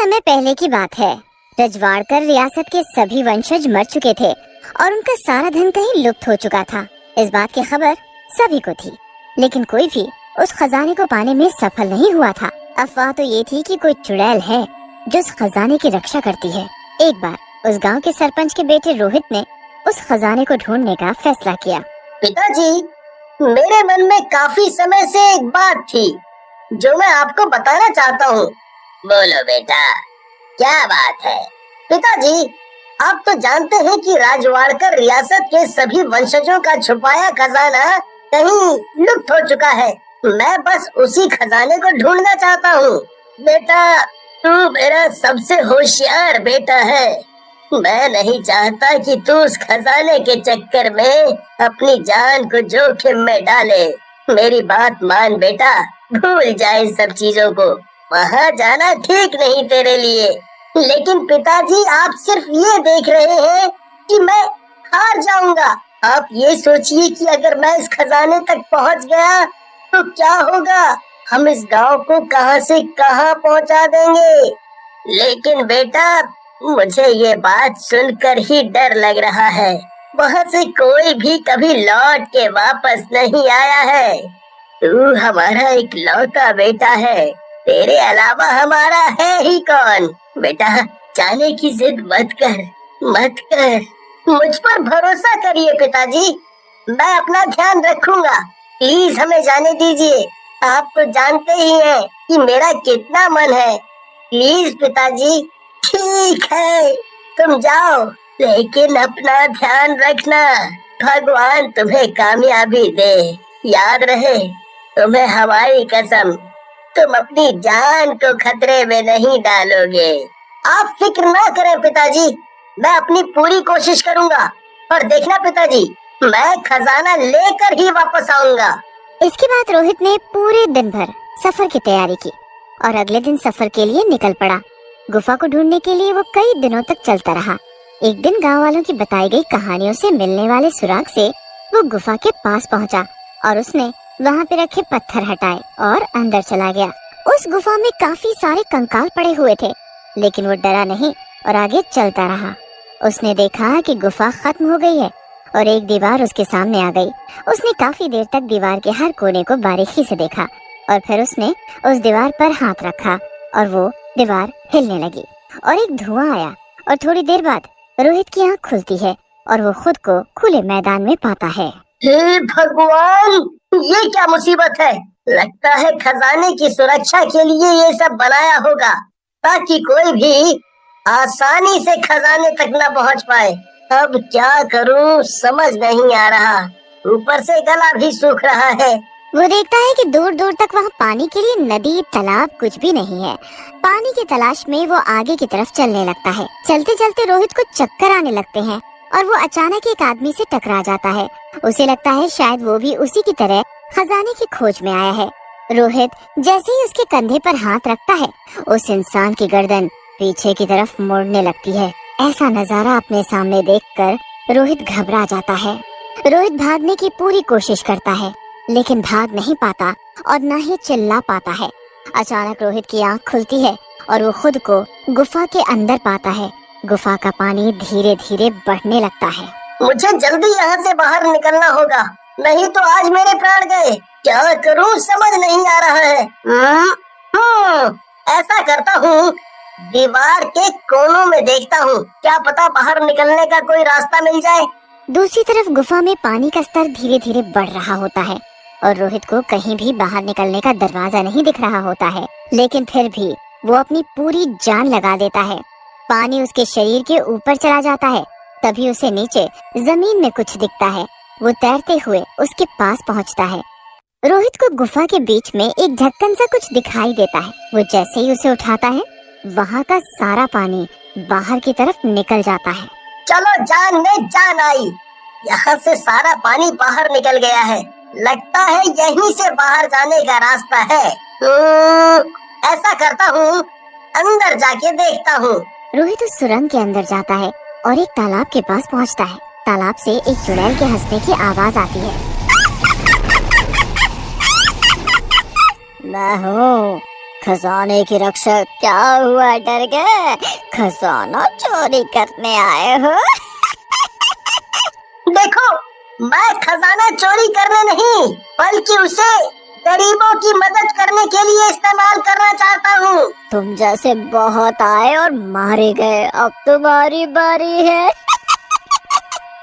समय पहले की बात है। रजवाड़कर रियासत के सभी वंशज मर चुके थे और उनका सारा धन कहीं लुप्त हो चुका था। इस बात की खबर सभी को थी, लेकिन कोई भी उस खजाने को पाने में सफल नहीं हुआ था। अफवाह तो ये थी कि कोई चुड़ैल है जो उस खजाने की रक्षा करती है। एक बार उस गांव के सरपंच के बेटे रोहित ने उस खजाने को ढूंढने का फैसला किया। पिताजी, मेरे मन में काफी समय से एक बात थी जो मैं आपको बताना चाहता हूँ। बोलो बेटा, क्या बात है? पिताजी, आप तो जानते हैं कि राजवाड़कर रियासत के सभी वंशजों का छुपाया खजाना कहीं लुप्त हो चुका है। मैं बस उसी खजाने को ढूंढना चाहता हूँ। बेटा, तू मेरा सबसे होशियार बेटा है। मैं नहीं चाहता कि तू उस खजाने के चक्कर में अपनी जान को जोखिम में डाले। मेरी बात मान बेटा, भूल जा इन सब चीजों को। वहाँ जाना ठीक नहीं तेरे लिए। लेकिन पिताजी, आप सिर्फ ये देख रहे हैं कि मैं हार जाऊंगा। आप ये सोचिए कि अगर मैं इस खजाने तक पहुँच गया तो क्या होगा। हम इस गांव को कहां से कहां पहुंचा देंगे। लेकिन बेटा, मुझे ये बात सुनकर ही डर लग रहा है। वहाँ से कोई भी कभी लौट के वापस नहीं आया है। तू हमारा इकलौता बेटा है, तेरे अलावा हमारा है ही कौन। बेटा, जाने की जिद मत कर, मत कर। मुझ पर भरोसा करिए पिताजी, मैं अपना ध्यान रखूंगा। प्लीज हमें जाने दीजिए। आप तो जानते ही हैं कि मेरा कितना मन है। प्लीज पिताजी। ठीक है, तुम जाओ, लेकिन अपना ध्यान रखना। भगवान तुम्हें कामयाबी दे। याद रहे, तुम्हें हमारी कसम, तुम अपनी जान को खतरे में नहीं डालोगे। आप फिक्र ना करें पिताजी, मैं अपनी पूरी कोशिश करूंगा। और देखना पिताजी, मैं खजाना लेकर ही वापस आऊंगा। इसके बाद रोहित ने पूरे दिन भर सफर की तैयारी की और अगले दिन सफर के लिए निकल पड़ा। गुफा को ढूंढने के लिए वो कई दिनों तक चलता रहा। एक दिन गांव वालों की बताई गई कहानियों से मिलने वाले सुराग से वो गुफा के पास पहुंचा और उसने वहां पे रखे पत्थर हटाए और अंदर चला गया। उस गुफा में काफी सारे कंकाल पड़े हुए थे, लेकिन वो डरा नहीं और आगे चलता रहा। उसने देखा कि गुफा खत्म हो गई है और एक दीवार उसके सामने आ गई। उसने काफी देर तक दीवार के हर कोने को बारीकी से देखा और फिर उसने उस दीवार पर हाथ रखा और वो दीवार हिलने लगी और एक धुआं आया और थोड़ी देर बाद रोहित की आंख खुलती है और वो खुद को खुले मैदान में पाता है। हे भगवान, ये क्या मुसीबत है। लगता है खजाने की सुरक्षा के लिए ये सब बनाया होगा ताकि कोई भी आसानी से खजाने तक न पहुंच पाए। अब क्या करूं, समझ नहीं आ रहा। ऊपर से गला भी सूख रहा है। वो देखता है कि दूर दूर तक वहाँ पानी के लिए नदी तालाब कुछ भी नहीं है। पानी की तलाश में वो आगे की तरफ चलने लगता है। चलते चलते रोहित को चक्कर आने लगते हैं और वो अचानक एक आदमी से टकरा जाता है। उसे लगता है शायद वो भी उसी की तरह खजाने की खोज में आया है। रोहित जैसे ही उसके कंधे पर हाथ रखता है, उस इंसान की गर्दन पीछे की तरफ मुड़ने लगती है। ऐसा नजारा अपने सामने देखकर रोहित घबरा जाता है। रोहित भागने की पूरी कोशिश करता है, लेकिन भाग नहीं पाता और न ही चिल्ला पाता है। अचानक रोहित की आंख खुलती है और वो खुद को गुफा के अंदर पाता है। गुफा का पानी धीरे धीरे बढ़ने लगता है। मुझे जल्दी यहाँ से बाहर निकलना होगा, नहीं तो आज मेरे प्राण गए। क्या करूँ समझ नहीं आ रहा है। ऐसा करता हूँ, दीवार के कोनों में देखता हूँ, क्या पता बाहर निकलने का कोई रास्ता मिल जाए। दूसरी तरफ गुफा में पानी का स्तर धीरे धीरे बढ़ रहा होता है और रोहित को कहीं भी बाहर निकलने का दरवाजा नहीं दिख रहा होता है, लेकिन फिर भी वो अपनी पूरी जान लगा देता है। पानी उसके शरीर के ऊपर चला जाता है। तभी उसे नीचे जमीन में कुछ दिखता है। वो तैरते हुए उसके पास पहुंचता है। रोहित को गुफा के बीच में एक ढक्कन सा कुछ दिखाई देता है। वो जैसे ही उसे उठाता है, वहाँ का सारा पानी बाहर की तरफ निकल जाता है। चलो, जान में जान आई। यहाँ से सारा पानी बाहर निकल गया है। लगता है यहीं से बाहर जाने का रास्ता है। ऐसा करता हूँ, अंदर जाके देखता हूँ। रोहित उस सुरंग के अंदर जाता है और एक तालाब के पास पहुँचता है। तालाब से एक चुड़ैल के हंसने की आवाज आती है। मैं हूँ खजाने के रक्षक, क्या हुआ, डर गए? खजाना चोरी करने आए हो? देखो, मैं खजाना चोरी करने नहीं बल्कि उसे गरीबों की मदद करने के लिए इस्तेमाल करना चाहता हूँ। तुम जैसे बहुत आए और मारे गए, अब तुम्हारी बारी है।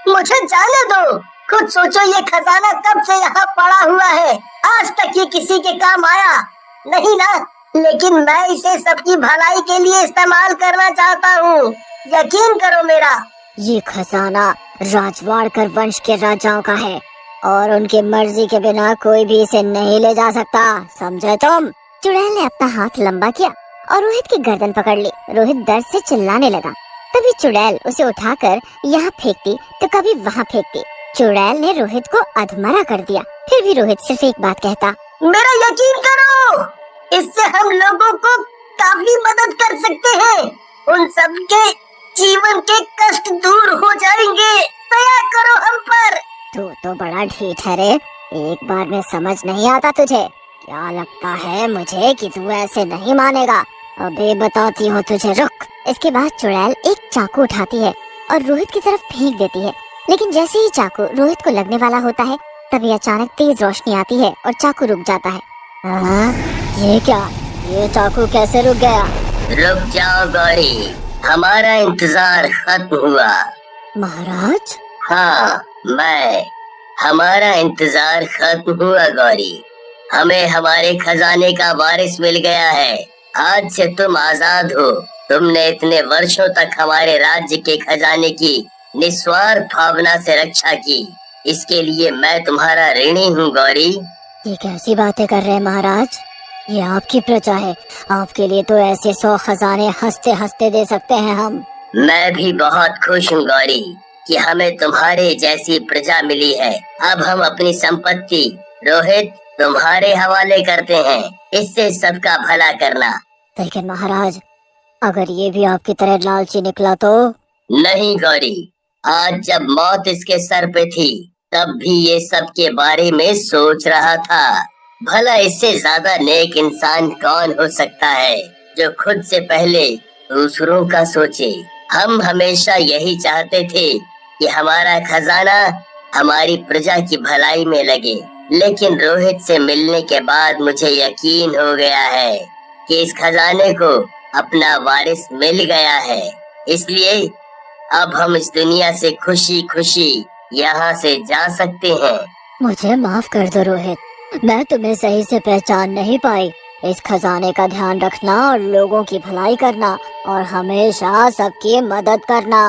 मुझे जाने दो, खुद सोचो ये खजाना कब से यहाँ पड़ा हुआ है, आज तक ये किसी के काम आया नहीं ना, लेकिन मैं इसे सबकी भलाई के लिए इस्तेमाल करना चाहता हूँ, यकीन करो मेरा। ये खजाना राजवाड़कर वंश के राजाओं का है और उनकी मर्जी के बिना कोई भी इसे नहीं ले जा सकता, समझे तुम? चुड़ैल ने अपना हाथ लंबा किया और रोहित की गर्दन पकड़ ली। रोहित दर्द से चिल्लाने लगा। तभी चुड़ैल उसे उठाकर यहाँ फेंकती तो कभी वहाँ फेंकती। चुड़ैल ने रोहित को अधमरा कर दिया। फिर भी रोहित सिर्फ एक बात कहता, मेरा यकीन करो, इससे हम लोगों को काफी मदद कर सकते हैं, उन सबके जीवन के कष्ट दूर हो जाएंगे, दया करो हम पर। तू तो बड़ा ढीठ है रे, एक बार में समझ नहीं आता तुझे? क्या लगता है मुझे कि तू ऐसे नहीं मानेगा? अबे बताती हूँ तुझे, रुक। इसके बाद चुड़ैल एक चाकू उठाती है और रोहित की तरफ फेंक देती है, लेकिन जैसे ही चाकू रोहित को लगने वाला होता है तभी अचानक तेज रोशनी आती है और चाकू रुक जाता है। ये क्या? ये चाकू कैसे रुक गया? रुक जाओ गौरी, हमारा इंतजार खत्म हुआ। महाराज? हाँ, हमारा इंतजार खत्म हुआ गौरी, हमें हमारे खजाने का वारिस मिल गया है। आज से तुम आजाद हो। तुमने इतने वर्षों तक हमारे राज्य के खजाने की निस्वार्थ भावना से रक्षा की, इसके लिए मैं तुम्हारा ऋणी हूँ गौरी। ये कैसी बातें कर रहे हैं महाराज? ये आपकी प्रजा है, आपके लिए तो ऐसे 100 खजाने हंसते हंसते दे सकते हैं हम। मैं भी बहुत खुश हूँ गौरी कि हमें तुम्हारे जैसी प्रजा मिली है। अब हम अपनी संपत्ति रोहित तुम्हारे हवाले करते हैं, इससे सबका भला करना। लेकिन महाराज, अगर ये भी आपकी तरह लालची निकला तो? नहीं गौरी, आज जब मौत इसके सर पे थी तब भी ये सब के बारे में सोच रहा था। भला इससे ज्यादा नेक इंसान कौन हो सकता है जो खुद से पहले दूसरों का सोचे। हम हमेशा यही चाहते थे कि हमारा खजाना हमारी प्रजा की भलाई में लगे, लेकिन रोहित से मिलने के बाद मुझे यकीन हो गया है कि इस खजाने को अपना वारिस मिल गया है, इसलिए अब हम इस दुनिया से खुशी खुशी यहाँ से जा सकते हैं। मुझे माफ कर दो रोहित, मैं तुम्हें सही से पहचान नहीं पाई। इस खजाने का ध्यान रखना और लोगों की भलाई करना और हमेशा सबकी मदद करना।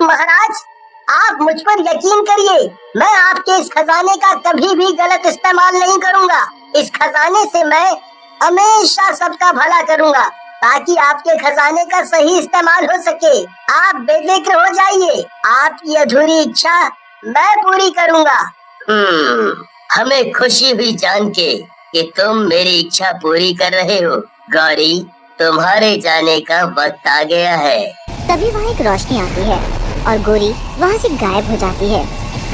महाराज, आप मुझ पर यकीन करिए, मैं आपके इस खजाने का कभी भी गलत इस्तेमाल नहीं करूँगा। इस खजाने से मैं हमेशा सबका भला करूँगा ताकि आपके खजाने का सही इस्तेमाल हो सके। आप बेफिक्र हो जाइए, आपकी अधूरी इच्छा मैं पूरी करूँगा। हमें खुशी हुई जान के कि तुम मेरी इच्छा पूरी कर रहे हो गौरी। तुम्हारे जाने का वक्त आ गया है। तभी वहाँ एक रोशनी आती है और गौरी वहाँ से गायब हो जाती है।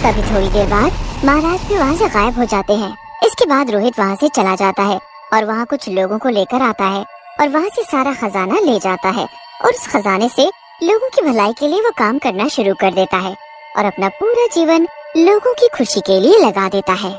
तभी थोड़ी देर बाद महाराज भी वहाँ से गायब हो जाते हैं। इसके बाद रोहित वहाँ से चला जाता है और वहाँ कुछ लोगों को लेकर आता है और वहाँ से सारा खजाना ले जाता है और उस खजाने से लोगों की भलाई के लिए वो काम करना शुरू कर देता है और अपना पूरा जीवन लोगों की खुशी के लिए लगा देता है।